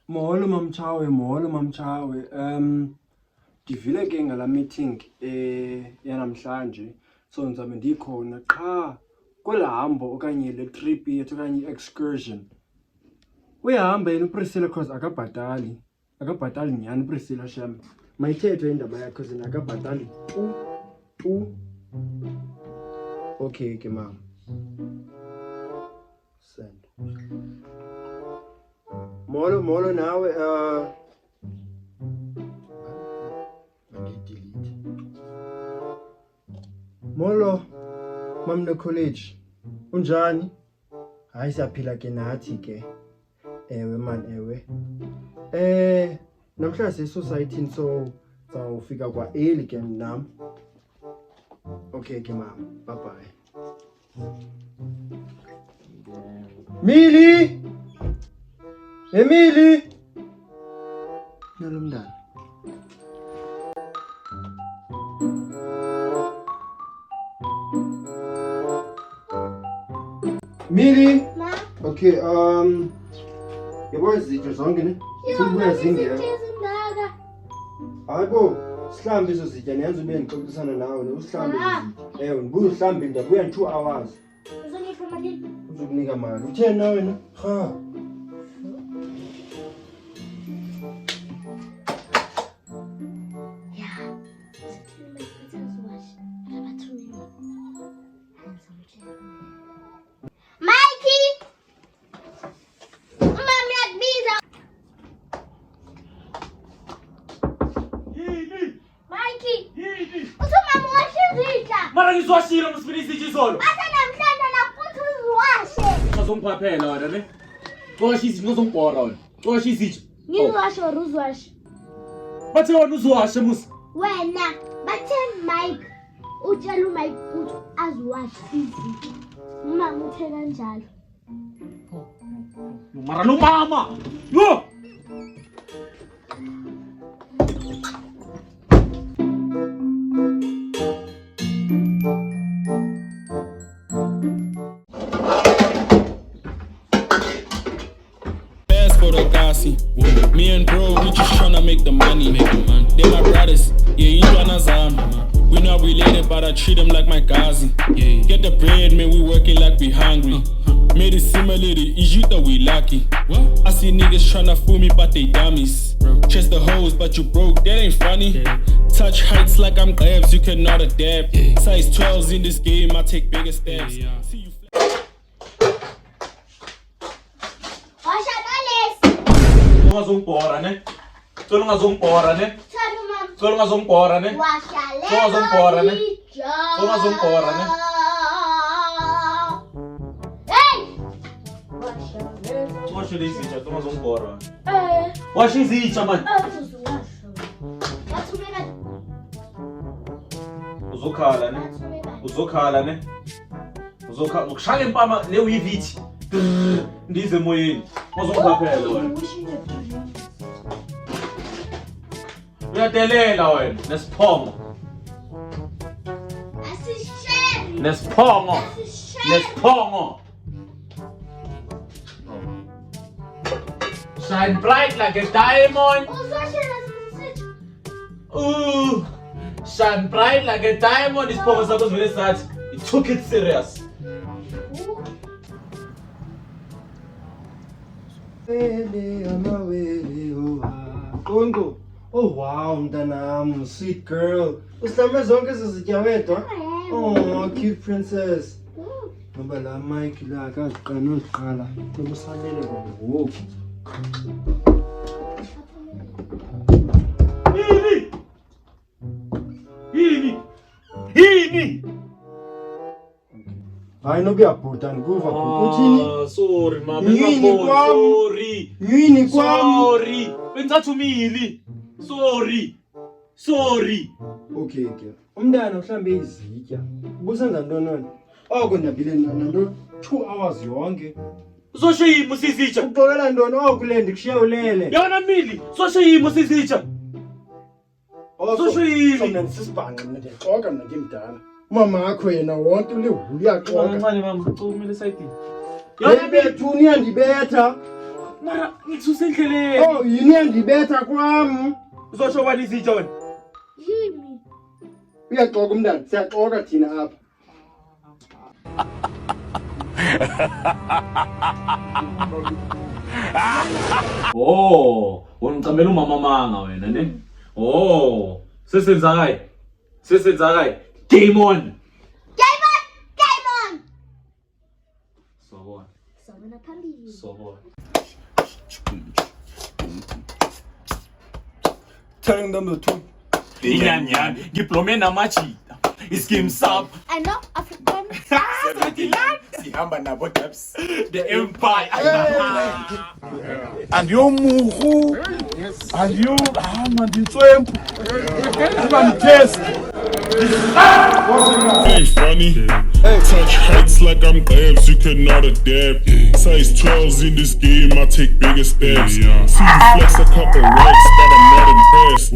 Molo mamchawe. Ndivile ke ngala meeting yanamhlanje. So ngizabe ndikhona qha kwelahambo okanye le trip yethu okanye excursion. Uyahamba yena uPriscilla cause akabhatali nyani uPriscilla sham. Mayithethe indaba yakhe zina akabhatali tu. Okay ke mama. Send. Molo nawe delete. Molo mamne college. Unjani? Hayi siyaphila ke nathi ke. Ewe man ewe. Namhlanje society so zawufika kwa early ke nam. Okay ke mama. Bye bye. Emily! Nalo mntana. Mili. Ma. Okay, yabo izitho zonke ne? Sibuya zingela. Hayibo, sihlambe izozitya niyenza ube ngixoxisana nawe usihlambe izitya. Ewe, ngibuye uhlambe ndabuya in 2 hours. Uzongipha mali? Uzokunika mali. Utheni na wena? Ha. Mara ngizwashilo msipilisi izolo. Asa namhlanje nakuthi uziwashe. Ngizongiphaphela wena ne. Washa izinto ngizongibhora wena. Washa izinto. Ngiziwashe or uziwashe? Bathe wena uziwashe musi. Wena bathe Mike utshela uMike ukuthi aziwashe izinto. Mama uthe kanjalo. Mara lo mama. Yo! Me and bro, we just tryna make the money. They my brothers, yeah, you tryna zam. We not related, but I treat them like my cousin. Get the bread, man, we working like we hungry. Made it similar to Egypt that we lucky. I see niggas tryna fool me, but they dummies. Chase the hoes, but you broke, that ain't funny. Touch heights like I'm Glebs, you cannot adapt. Size 12s in this game, I take bigger steps. See you Ungazongibhora ne? Solo ungazongibhora ne? Thando mama. Solo ungazongibhora ne? Washalela. Solo ungazongibhora ne? Solo ungazongibhora ne? Hey! Washa izitsha, solo ungazongibhora. Washa izitsha man. Uziwashe. Bathumela. Uzokhala ne? Uzokhala ne? Uzokhala ukushaya impama le uyivithi. Ndize emoyeni. Uzongiphaphela wena. Uyadelela wena nesiphongo. Asishe. Nesiphongo. Nesiphongo. Shine bright like a diamond. Uzwashe nasisithi. Shine bright like a diamond. Isiphongo sakho sivele sathi. It took it serious. Kongo. Oh wow, mntanam, sweet girl. Usihlambe zonke ezizitya wedwa? Oh, cute princess. Ngoba la Mike la akaziqala oziqala. Kuba usalele ngoku. Yini? Hayi nokuyabhuda ndikuva uthini? Sorry mama, Yini kwam? sorry. Yini kwam? Sorry. Bengisathumile. Sorry. Okay ke. Umntana uhlambe izitya. Ubusenza ntoni? Oko ndabile nanto 2 hours yonke. Uzoshiyima usizitsha. Uxolela ntoni okule ndikushiya ulele? Yona Mili, uzoshiyima usizitsha. Soshiyile. Mina sisibhanqa ndixoka mna ngimdala. Mama akho yena wonke ulihulu uyaxoka. Kancane mama, ucumile side. Yona bethu uyandibetha. Mara, ngikusendleleni. Oh, yini yandibetha kwam. Uzosho bani izitsha wena? Yimi. Uyaxoka umntana, siyaxoka thina apha. Oh, ungicamela umama manga wena ne? Oh, sesenzakayi. Game on. Sawubona. Sawubona phambili. Sawubona. Telling them the truth. Yan, ngiblome namachita. Iskim sub. I know African. Sihamba nabo Debs. The Empire. And you muhu. And you man ditswempu. Even test. Ain't funny. Touch heights like I'm Debs, you cannot adapt. Size 12s in this game, I take bigger steps. See you flex a couple racks, but I'm not impressed.